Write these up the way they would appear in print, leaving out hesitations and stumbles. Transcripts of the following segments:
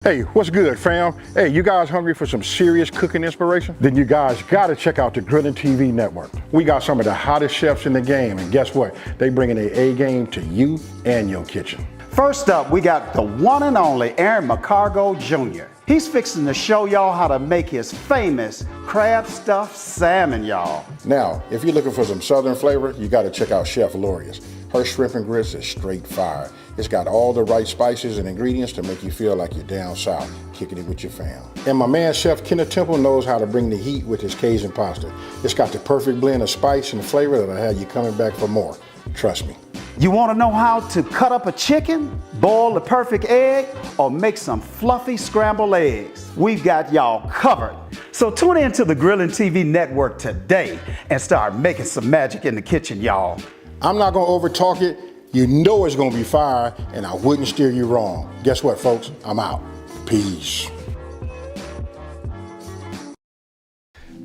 Hey, what's good, fam? Hey, you guys hungry for some serious cooking inspiration? Then you guys gotta check out the Grilling TV Network. We got some of the hottest chefs in the game, and guess what? They bringing their A game to you and your kitchen. First up, we got the one and only Aaron McCargo Jr. He's fixing to show y'all how to make his famous crab stuffed salmon, y'all. Now, if you're looking for some southern flavor, you gotta check out Chef Loria's. Her shrimp and grits is straight fire. It's got all the right spices and ingredients to make you feel like you're down south, kicking it with your fam. And my man Chef Kenneth Temple knows how to bring the heat with his Cajun pasta. It's got the perfect blend of spice and flavor that'll have you coming back for more. Trust me. You want to know how to cut up a chicken, boil the perfect egg, or make some fluffy scrambled eggs? We've got y'all covered. So tune in to the Grilling TV Network today and start making some magic in the kitchen, y'all. I'm not gonna overtalk it. You know it's gonna be fire, and I wouldn't steer you wrong. Guess what, folks? I'm out. Peace.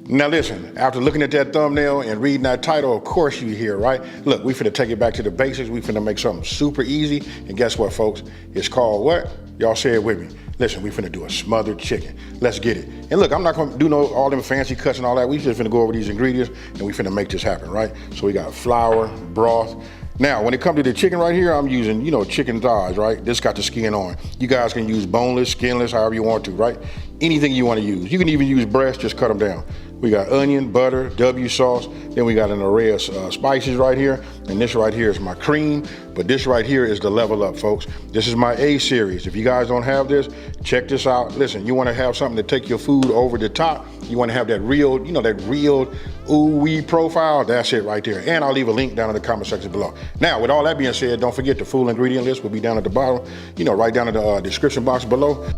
Now listen, after looking at that thumbnail and reading that title, of course you hear, right? Look, we finna take it back to the basics. We finna make something super easy. And guess what, folks? It's called what? Y'all say it with me. Listen, we finna do a smothered chicken. Let's get it. And look, I'm not gonna do all them fancy cuts and all that. We just finna go over these ingredients and we finna make this happen, right? So we got flour, broth. Now, when it comes to the chicken right here, I'm using, chicken thighs, right? This got the skin on. You guys can use boneless, skinless, however you want to, right? Anything you wanna use. You can even use breast, just cut them down. We got onion, butter, W sauce. Then we got an array of spices right here. And this right here is my cream. But this right here is the level up, folks. This is my A series. If you guys don't have this, check this out. Listen, you want to have something to take your food over the top. You want to have that real, that real ooh-wee profile. That's it right there. And I'll leave a link down in the comment section below. Now, with all that being said, don't forget the full ingredient list will be down at the bottom. Right down in the description box below.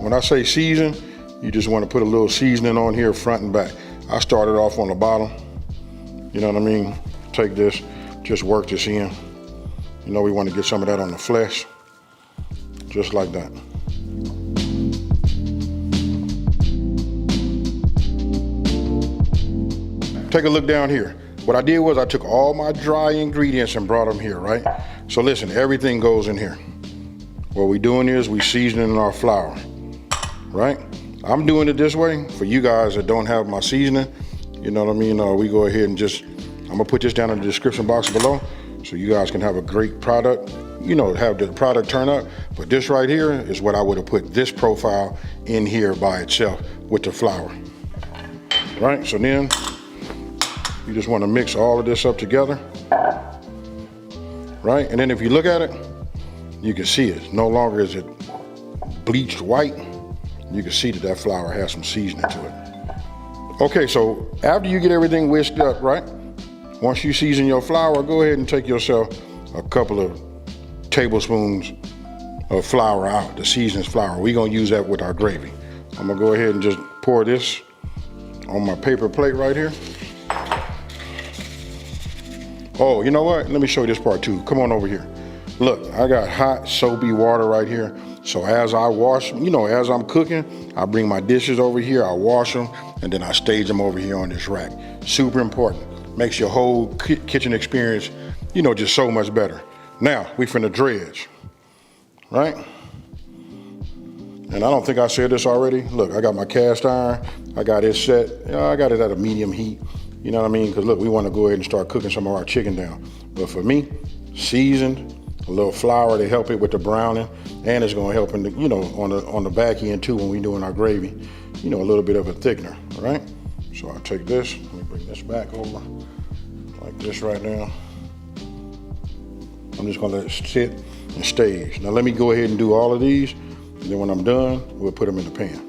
When I say season, you just want to put a little seasoning on here front and back. I started off on the bottom, you know what I mean? Take this, just work this in. We want to get some of that on the flesh, just like that. Take a look down here. What I did was I took all my dry ingredients and brought them here, right? So listen, everything goes in here. What we're doing is we seasoning our flour. Right? I'm doing it this way. For you guys that don't have my seasoning, you know what I mean? We go ahead and I'm gonna put this down in the description box below so you guys can have a great product, have the product turn up. But this right here is what I would have put this profile in here by itself with the flour. Right? So then you just wanna mix all of this up together. Right? And then if you look at it, you can see it. No longer is it bleached white. You can see that flour has some seasoning to it. Okay, so after you get everything whisked up, right? Once you season your flour, go ahead and take yourself a couple of tablespoons of flour out, the seasoned flour. We're gonna use that with our gravy. I'm gonna go ahead and just pour this on my paper plate right here. Oh, you know what? Let me show you this part too. Come on over here. Look, I got hot soapy water right here. So as I wash, as I'm cooking, I bring my dishes over here, I wash them, and then I stage them over here on this rack. Super important. Makes your whole kitchen experience, just so much better. Now, we finna dredge, right? And I don't think I said this already. Look, I got my cast iron. I got it set. I got it at a medium heat. You know what I mean? Because look, we want to go ahead and start cooking some of our chicken down. But for me, seasoned, a little flour to help it with the browning, and it's going to help in the, on the back end too when we're doing our gravy. A little bit of a thickener, right? So I'll take this. Let me bring this back over like this right now. I'm just going to let it sit and stage. Now let me go ahead and do all of these, and then when I'm done, we'll put them in the pan.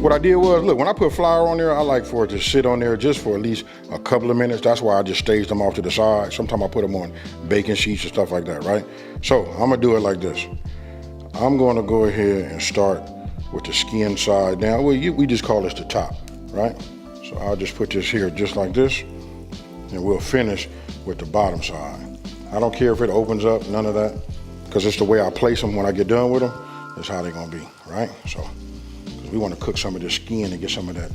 What I did was, look, when I put flour on there, I like for it to sit on there just for at least a couple of minutes. That's why I just staged them off to the side. Sometimes I put them on baking sheets and stuff like that, right? So I'm gonna do it like this. I'm gonna go ahead and start with the skin side down. Well, we just call this the top, right? So I'll just put this here just like this, and we'll finish with the bottom side. I don't care if it opens up, none of that, because it's the way I place them when I get done with them. That's how they're gonna be, right? So we want to cook some of the skin and get some of that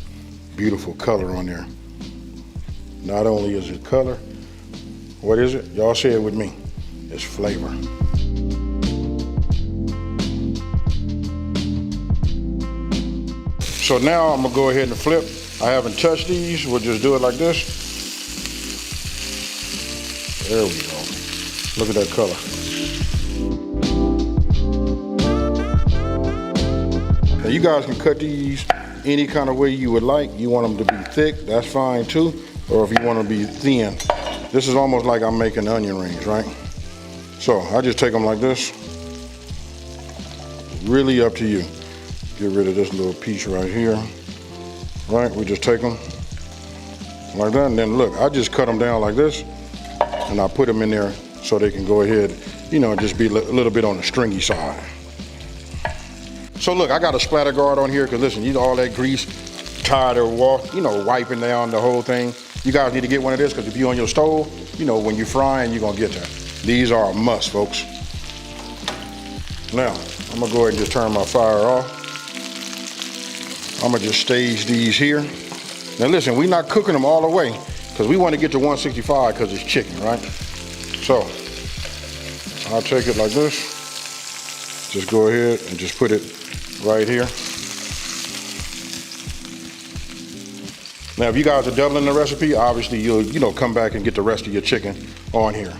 beautiful color on there. Not only is it color, what is it? Y'all say it with me. It's flavor. So now I'm gonna go ahead and flip. I haven't touched these. We'll just do it like this. There we go. Look at that color. Now you guys can cut these any kind of way you would like. You want them to be thick, that's fine too. Or if you want them to be thin. This is almost like I'm making onion rings, right? So I just take them like this. Really up to you. Get rid of this little piece right here. Right, we just take them like that, and then look, I just cut them down like this, and I put them in there so they can go ahead, you know, just be a little bit on the stringy side. So look, I got a splatter guard on here, because listen, you know, all that grease, tired of wiping down the whole thing. You guys need to get one of this, because if you're on your stove, you know, when you're frying, you're gonna get that. These are a must, folks. Now, I'm gonna go ahead and just turn my fire off. I'm gonna just stage these here. Now listen, we're not cooking them all the way, because we want to get to 165 because it's chicken, right? So, I'll take it like this. Just go ahead and just put it right here. Now, if you guys are doubling the recipe, obviously you'll come back and get the rest of your chicken on here.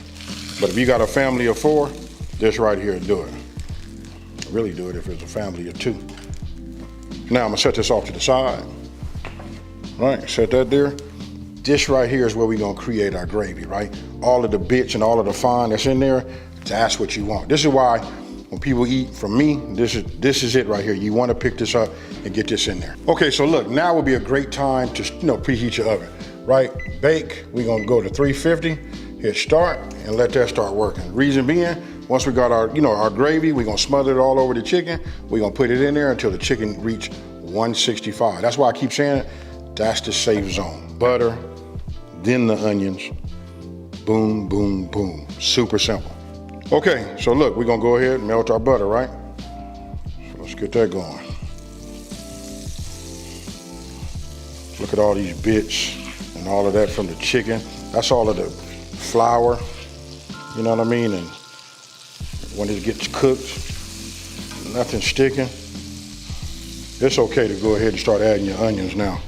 But if you got a family of 4, this right here, do it. Really do it if it's a family of 2. Now I'm gonna set this off to the side. All right, set that there. This right here is where we're gonna create our gravy, right? All of the bits and all of the fine that's in there, that's what you want. This is why when people eat from me, this is it right here. You wanna pick this up and get this in there. Okay, so look, now would be a great time to preheat your oven, right? Bake, we're gonna go to 350, hit start, and let that start working. Reason being, once we got our, our gravy, we're gonna smother it all over the chicken. We're gonna put it in there until the chicken reach 165. That's why I keep saying it, that's the safe zone. Butter, then the onions, boom, boom, boom. Super simple. Okay, so look, we're gonna go ahead and melt our butter, right? So let's get that going. Look at all these bits and all of that from the chicken. That's all of the flour, you know what I mean? And when it gets cooked, nothing sticking. It's okay to go ahead and start adding your onions now.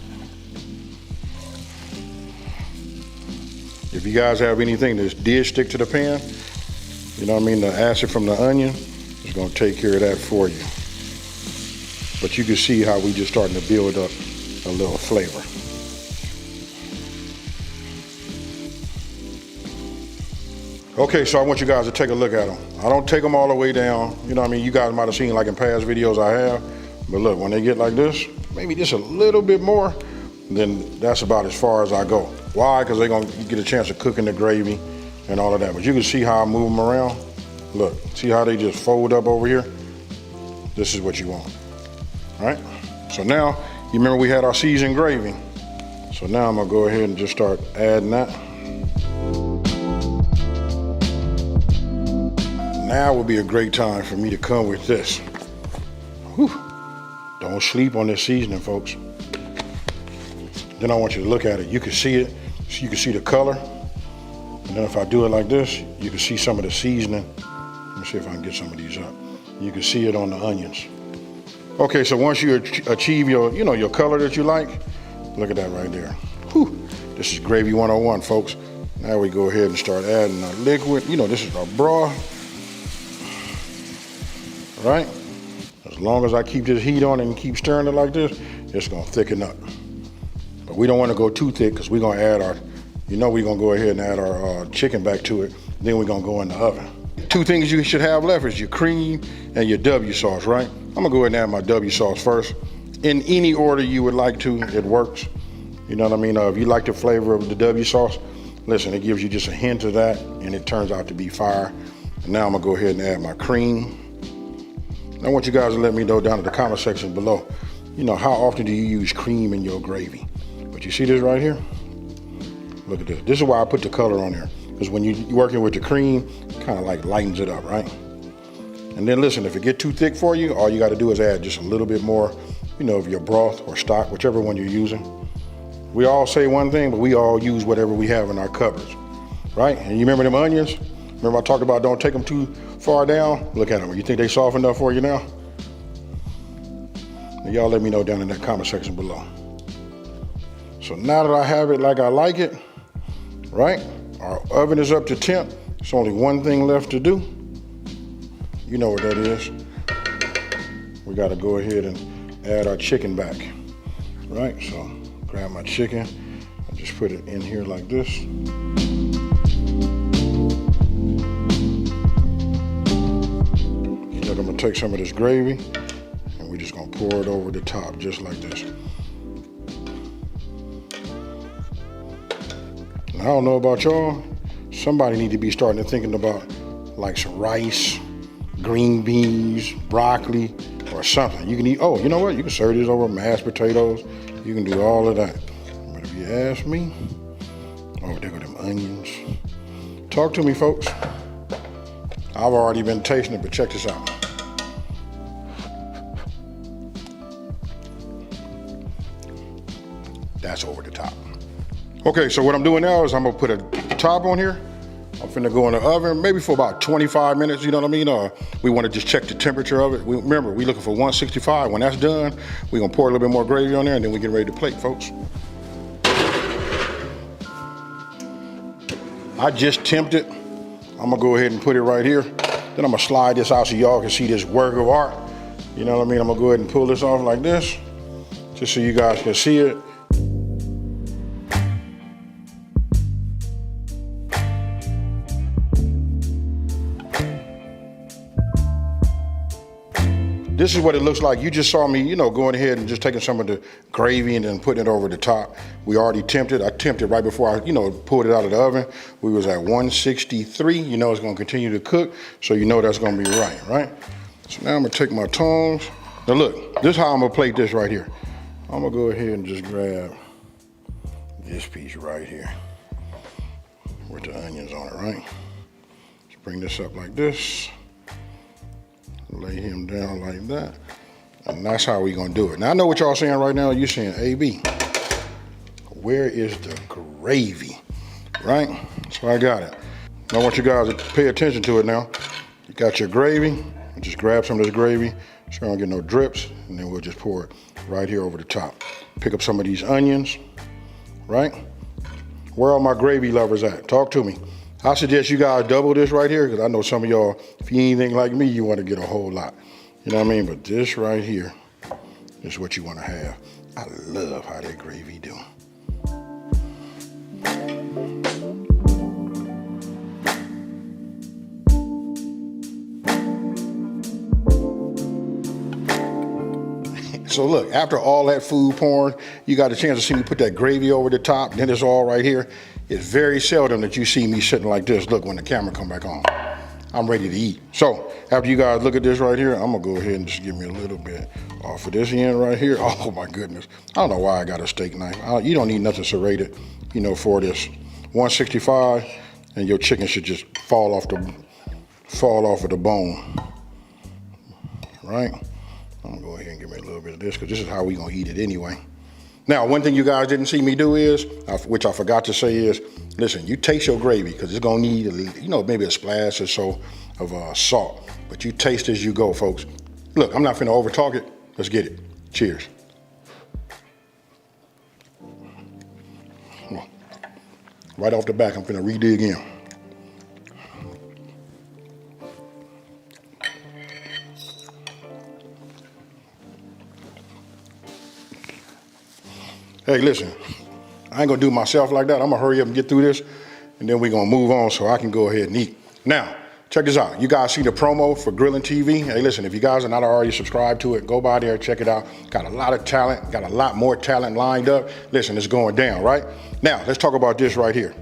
If you guys have anything that did stick to the pan, you know what I mean, the acid from the onion is gonna take care of that for you. But you can see how we just starting to build up a little flavor. Okay, so I want you guys to take a look at them. I don't take them all the way down. You know what I mean? You guys might have seen like in past videos I have. But look, when they get like this, maybe just a little bit more, then that's about as far as I go. Why? Because they're gonna get a chance of cooking the gravy and all of that. But you can see how I move them around. Look, see how they just fold up over here? This is what you want, all right? So now, you remember we had our seasoned gravy. So now I'm gonna go ahead and just start adding that. Now would be a great time for me to come with this. Whew. Don't sleep on this seasoning, folks. Then I want you to look at it. You can see it. You can see the color. And then if I do it like this, you can see some of the seasoning. Let me see if I can get some of these up. You can see it on the onions. Okay, so once you achieve your, your color that you like, look at that right there. Whew. This is gravy 101, folks. Now we go ahead and start adding our liquid. This is our broth. Right? As long as I keep this heat on and keep stirring it like this, it's gonna thicken up. But we don't wanna go too thick because we're gonna add our, we're gonna go ahead and add our chicken back to it. Then we're gonna go in the oven. 2 things you should have left is your cream and your W sauce, right? I'm gonna go ahead and add my W sauce first. In any order you would like to, it works. You know what I mean? If you like the flavor of the W sauce, listen, it gives you just a hint of that and it turns out to be fire. And now I'm gonna go ahead and add my cream. I want you guys to let me know down in the comment section below, how often do you use cream in your gravy? But you see this right here? Look at this. This is why I put the color on there. Because when you're working with the cream, it kind of like lightens it up, right? And then listen, if it get too thick for you, all you got to do is add just a little bit more of your broth or stock, whichever one you're using. We all say one thing, but we all use whatever we have in our cupboards, right? And you remember them onions? Remember I talked about don't take them too far down? Look at them. You think they soft enough for you now? And y'all let me know down in that comment section below. So now that I have it like I like it, right? Our oven is up to temp. It's only one thing left to do. You know what that is. We gotta go ahead and add our chicken back, right? So grab my chicken, I just put it in here like this. Look, I'm gonna take some of this gravy and we're just gonna pour it over the top, just like this. And I don't know about y'all, somebody need to be starting to thinking about like some rice, green beans, broccoli, or something. You can eat, oh, you know what? You can serve this over mashed potatoes. You can do all of that. But if you ask me, oh, there go them onions. Talk to me, folks. I've already been tasting it, but check this out. That's over the top. Okay, so what I'm doing now is I'm gonna put a top on here. I'm finna go in the oven, maybe for about 25 minutes, you know what I mean? We wanna just check the temperature of it. Remember, we looking for 165. When that's done, we're gonna pour a little bit more gravy on there and then we get ready to plate, folks. I just temped it. I'm gonna go ahead and put it right here. Then I'm gonna slide this out so y'all can see this work of art. You know what I mean? I'm gonna go ahead and pull this off like this, just so you guys can see it. This is what it looks like. You just saw me, going ahead and just taking some of the gravy and then putting it over the top. We already temped it. I temped it right before I, pulled it out of the oven. We was at 163. It's gonna continue to cook, so that's gonna be right? So now I'm gonna take my tongs. Now look, this is how I'm gonna plate this right here. I'm gonna go ahead and just grab this piece right here with the onions on it, right? Just bring this up like this. Lay him down like that. And that's how we gonna do it. Now I know what y'all saying right now. You're saying, AB, where is the gravy, right? So I got it. I want you guys to pay attention to it now. You got your gravy. Just grab some of this gravy so I don't get no drips, and then we'll just pour it right here over the top. Pick up some of these onions, right? Where are my gravy lovers at? Talk to me. I suggest you guys double this right here, because I know some of y'all, if you ain't anything like me, you want to get a whole lot. You know what I mean? But this right here is what you want to have. I love how that gravy do. So look, after all that food porn, you got a chance to see me put that gravy over the top, then it's all right here. It's very seldom that you see me sitting like this. Look, when the camera come back on, I'm ready to eat. So after you guys look at this right here, I'm gonna go ahead and just give me a little bit off of this end right here. Oh my goodness. I don't know why I got a steak knife. You don't need nothing serrated, for this. 165, and your chicken should just fall off of the bone, right? I'm gonna go ahead and give me a little bit of this, because this is how we gonna eat it anyway. Now, one thing you guys didn't see me do is, which I forgot to say is, listen, you taste your gravy, because it's gonna need, maybe a splash or so of salt. But you taste as you go, folks. Look, I'm not finna over talk it. Let's get it. Cheers. Right off the back, I'm finna re-dig in. Hey, listen, I ain't gonna do myself like that. I'm gonna hurry up and get through this, and then we're gonna move on so I can go ahead and eat. Now, check this out. You guys see the promo for Grilling TV? Hey, listen, if you guys are not already subscribed to it, go by there, check it out. Got a lot of talent, got a lot more talent lined up. Listen, it's going down, right? Now, let's talk about this right here.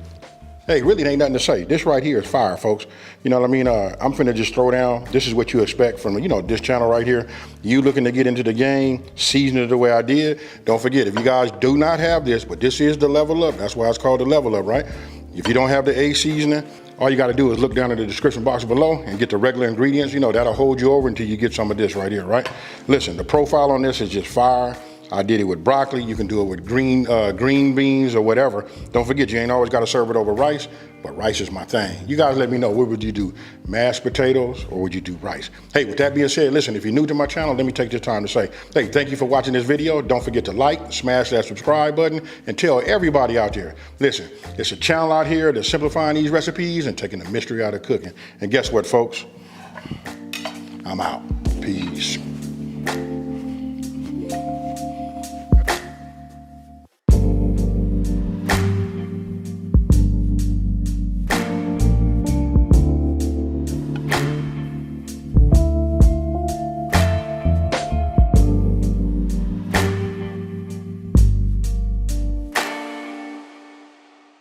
Hey, really ain't nothing to say. This right here is fire, folks. You know what I mean? I'm finna just throw down. This is what you expect from, this channel right here. You looking to get into the game, season it the way I did. Don't forget, if you guys do not have this, but this is the level up. That's why it's called the level up, right? If you don't have the A seasoning, All you got to do is look down in the description box below and get the regular ingredients. You know, that'll hold you over until you get some of this right here, right? Listen, the profile on this is just fire. I did it with broccoli. You can do it with green beans or whatever. Don't forget, you ain't always got to serve it over rice, but rice is my thing. You guys let me know, what would you do? Mashed potatoes or would you do rice? Hey, with that being said, listen, if you're new to my channel, let me take this time to say, hey, thank you for watching this video. Don't forget to like, smash that subscribe button, and tell everybody out there, listen, it's a channel out here that's simplifying these recipes and taking the mystery out of cooking. And guess what, folks? I'm out. Peace.